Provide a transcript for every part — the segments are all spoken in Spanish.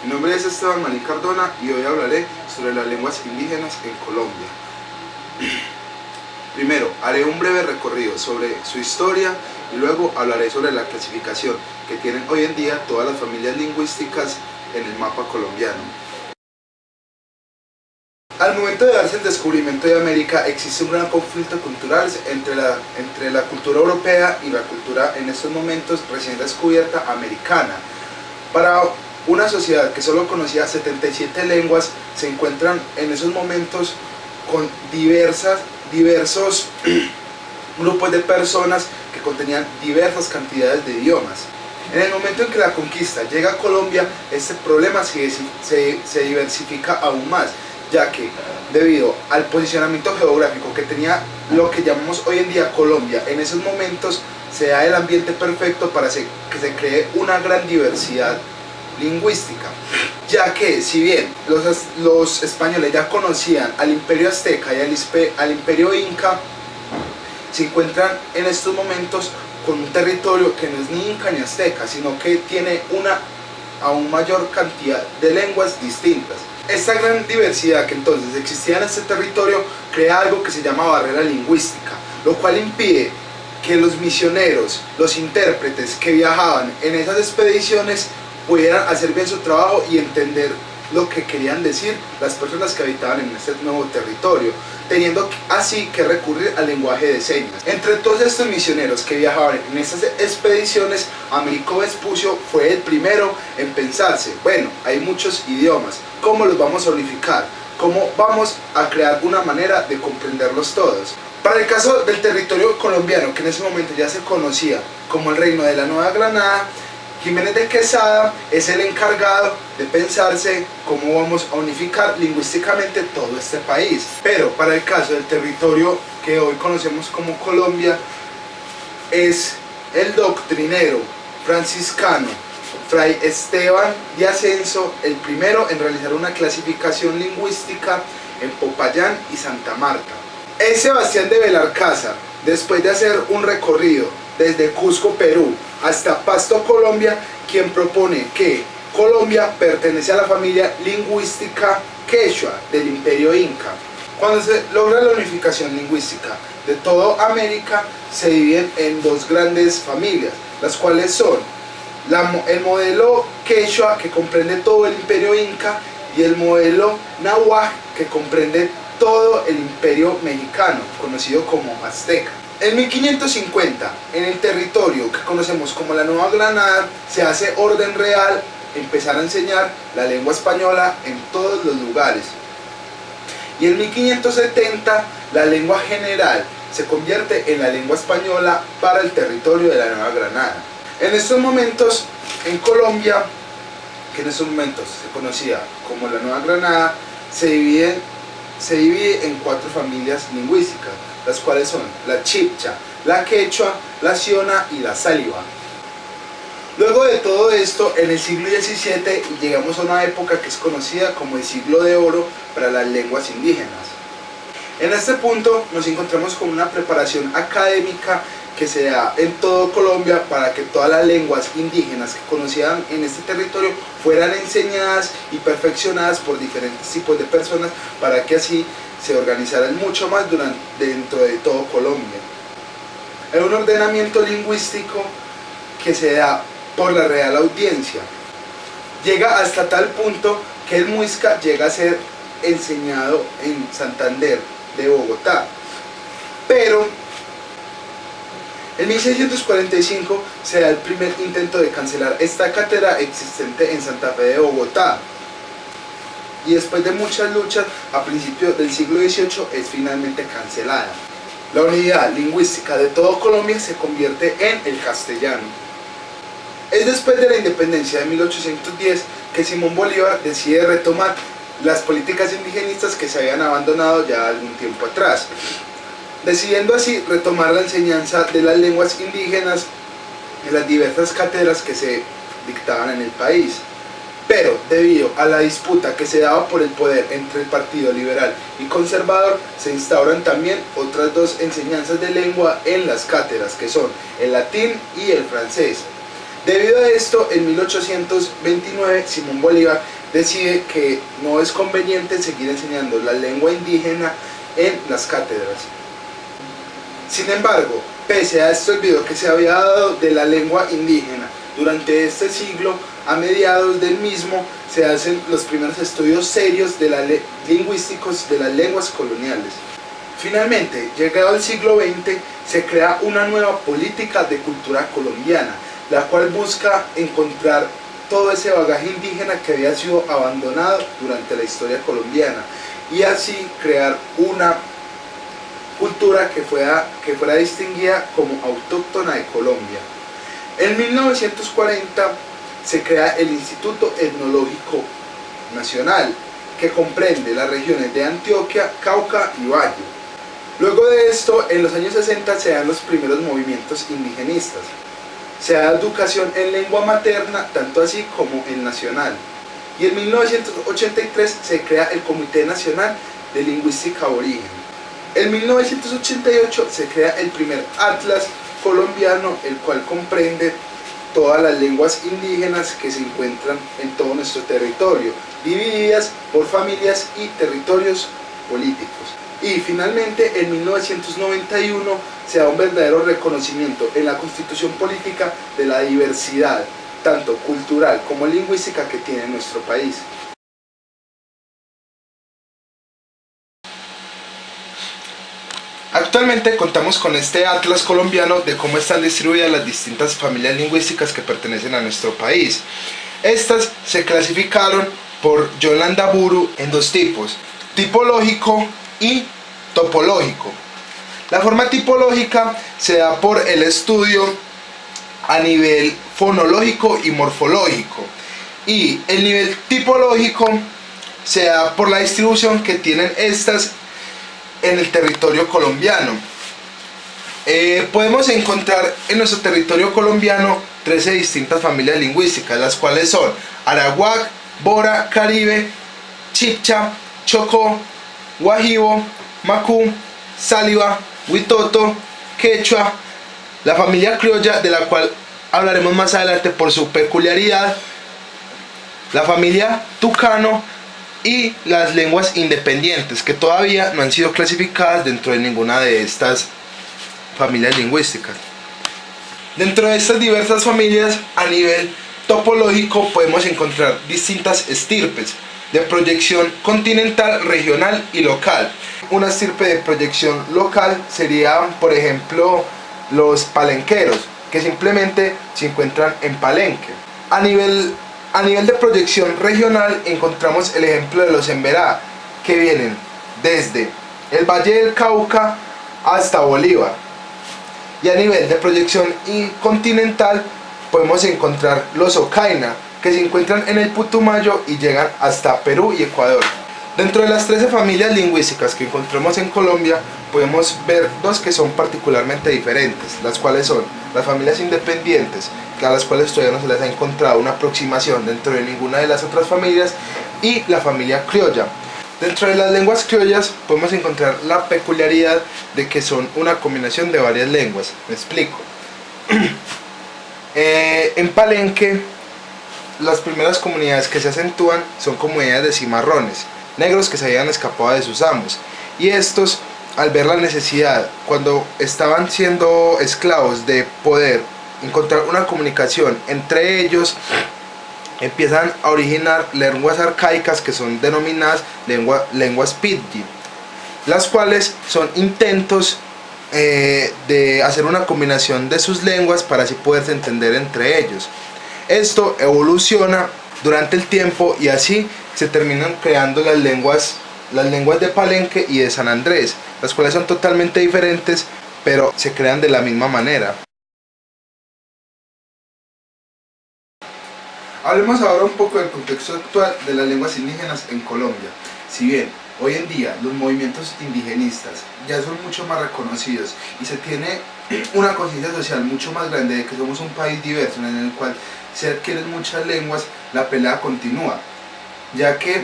Mi nombre es Esteban Marín Cardona y hoy hablaré sobre las lenguas indígenas en Colombia. Primero, haré un breve recorrido sobre su historia y luego hablaré sobre la clasificación que tienen hoy en día todas las familias lingüísticas en el mapa colombiano. Al momento de darse el descubrimiento de América, existe un gran conflicto cultural entre la cultura europea y la cultura en estos momentos recién descubierta americana. Para una sociedad que solo conocía 77 lenguas, se encuentran en esos momentos con diversos grupos de personas que contenían diversas cantidades de idiomas. En el momento en que la conquista llega a Colombia, este problema se diversifica aún más, ya que debido al posicionamiento geográfico que tenía lo que llamamos hoy en día Colombia, en esos momentos se da el ambiente perfecto para que se cree una gran diversidad lingüística, ya que si bien los españoles ya conocían al imperio azteca y al imperio inca, se encuentran en estos momentos con un territorio que no es ni inca ni azteca, sino que tiene una aún mayor cantidad de lenguas distintas. Esta gran diversidad que entonces existía en este territorio crea algo que se llama barrera lingüística, lo cual impide que los misioneros, los intérpretes que viajaban en esas expediciones pudieran hacer bien su trabajo y entender lo que querían decir las personas que habitaban en este nuevo territorio, teniendo así que recurrir al lenguaje de señas. Entre todos estos misioneros que viajaban en estas expediciones, Américo Vespucio fue el primero en pensarse, bueno, hay muchos idiomas, ¿cómo los vamos a unificar? ¿Cómo vamos a crear una manera de comprenderlos todos? Para el caso del territorio colombiano, que en ese momento ya se conocía como el Reino de la Nueva Granada, Jiménez de Quesada es el encargado de pensarse cómo vamos a unificar lingüísticamente todo este país. Pero para el caso del territorio que hoy conocemos como Colombia, es el doctrinero franciscano Fray Esteban de Ascenso el primero en realizar una clasificación lingüística en Popayán y Santa Marta. Es Sebastián de Belalcázar, después de hacer un recorrido desde Cusco, Perú, hasta Pasto, Colombia, quien propone que Colombia pertenece a la familia lingüística quechua del Imperio Inca. Cuando se logra la unificación lingüística de toda América, se dividen en dos grandes familias, las cuales son el modelo quechua, que comprende todo el Imperio Inca, y el modelo náhuatl, que comprende todo el Imperio Mexicano, conocido como azteca. En 1550, en el territorio que conocemos como la Nueva Granada, se hace orden real empezar a enseñar la lengua española en todos los lugares. Y en 1570, la lengua general se convierte en la lengua española para el territorio de la Nueva Granada. En estos momentos, en Colombia, que en estos momentos se conocía como la Nueva Granada, se divide en 4 familias lingüísticas, las cuales son la chibcha, la quechua, la siona y la sáliva. Luego de todo esto, en el siglo XVII llegamos a una época que es conocida como el siglo de oro para las lenguas indígenas. En este punto nos encontramos con una preparación académica que se da en todo Colombia para que todas las lenguas indígenas que conocían en este territorio fueran enseñadas y perfeccionadas por diferentes tipos de personas, para que así se organizaran mucho más dentro de todo Colombia. Hay un ordenamiento lingüístico que se da por la Real Audiencia. Llega hasta tal punto que el muisca llega a ser enseñado en Santander de Bogotá. Pero en 1645 se da el primer intento de cancelar esta cátedra existente en Santa Fe de Bogotá. Y después de muchas luchas, a principios del siglo XVIII es finalmente cancelada. La unidad lingüística de todo Colombia se convierte en el castellano. Es después de la independencia de 1810 que Simón Bolívar decide retomar las políticas indigenistas que se habían abandonado ya algún tiempo atrás, decidiendo así retomar la enseñanza de las lenguas indígenas en las diversas cátedras que se dictaban en el país. Pero debido a la disputa que se daba por el poder entre el Partido Liberal y Conservador, se instauran también otras 2 enseñanzas de lengua en las cátedras, que son el latín y el francés. Debido a esto, en 1829 Simón Bolívar decide que no es conveniente seguir enseñando la lengua indígena en las cátedras. Sin embargo, pese a este olvido que se había dado de la lengua indígena durante este siglo, a mediados del mismo se hacen los primeros estudios serios de lingüísticos de las lenguas coloniales. Finalmente, llegado al siglo XX, se crea una nueva política de cultura colombiana, la cual busca encontrar todo ese bagaje indígena que había sido abandonado durante la historia colombiana y así crear una cultura que fuera distinguida como autóctona de Colombia. En 1940 se crea el Instituto Etnológico Nacional, que comprende las regiones de Antioquia, Cauca y Valle. Luego de esto, en los años 60 se dan los primeros movimientos indigenistas. Se da educación en lengua materna, tanto así como en nacional. Y en 1983 se crea el Comité Nacional de Lingüística Aborigen. En 1988 se crea el primer Atlas colombiano, el cual comprende todas las lenguas indígenas que se encuentran en todo nuestro territorio, divididas por familias y territorios políticos. Y finalmente, en 1991 se da un verdadero reconocimiento en la Constitución Política de la diversidad, tanto cultural como lingüística, que tiene nuestro país. Actualmente contamos con este atlas colombiano de cómo están distribuidas las distintas familias lingüísticas que pertenecen a nuestro país. Estas se clasificaron por John Landaburu en dos tipos: tipológico y topológico. La forma tipológica se da por el estudio a nivel fonológico y morfológico, y el nivel tipológico se da por la distribución que tienen estas en el territorio colombiano. Podemos encontrar en nuestro territorio colombiano 13 distintas familias lingüísticas, las cuales son Arawak, Bora, Caribe, Chibcha, Chocó, Guajibo, Macú, Sáliva, Huitoto, Quechua, la familia criolla, de la cual hablaremos más adelante por su peculiaridad, la familia tucano y las lenguas independientes, que todavía no han sido clasificadas dentro de ninguna de estas familias lingüísticas. Dentro de estas diversas familias, a nivel topológico, podemos encontrar distintas estirpes de proyección continental, regional y local. Una estirpe de proyección local serían, por ejemplo, los palenqueros, que simplemente se encuentran en Palenque. A nivel de proyección regional encontramos el ejemplo de los Emberá, que vienen desde el Valle del Cauca hasta Bolívar. Y a nivel de proyección continental podemos encontrar los Ocaina, que se encuentran en el Putumayo y llegan hasta Perú y Ecuador. Dentro de las 13 familias lingüísticas que encontramos en Colombia, podemos ver dos que son particularmente diferentes, las cuales son las familias independientes, a las cuales todavía no se les ha encontrado una aproximación dentro de ninguna de las otras familias, y la familia criolla. Dentro de las lenguas criollas podemos encontrar la peculiaridad de que son una combinación de varias lenguas. Me explico. En Palenque, las primeras comunidades que se acentúan son comunidades de cimarrones, negros que se habían escapado de sus amos, y estos, al ver la necesidad, cuando estaban siendo esclavos, de poder encontrar una comunicación entre ellos, empiezan a originar lenguas arcaicas que son denominadas lenguas pidgin, las cuales son intentos de hacer una combinación de sus lenguas para así poderse entender entre ellos. Esto evoluciona durante el tiempo y así se terminan creando las lenguas de Palenque y de San Andrés, las cuales son totalmente diferentes, pero se crean de la misma manera. Hablemos ahora un poco del contexto actual de las lenguas indígenas en Colombia. Si bien hoy en día los movimientos indigenistas ya son mucho más reconocidos y se tiene una conciencia social mucho más grande de que somos un país diverso en el cual se adquieren muchas lenguas, la pelea continúa, ya que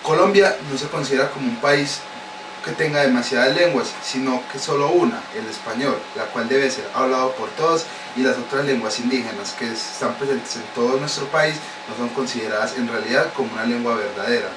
Colombia no se considera como un país que tenga demasiadas lenguas, sino que solo una, el español, la cual debe ser hablado por todos y las otras lenguas indígenas que están presentes en todo nuestro país no son consideradas en realidad como una lengua verdadera.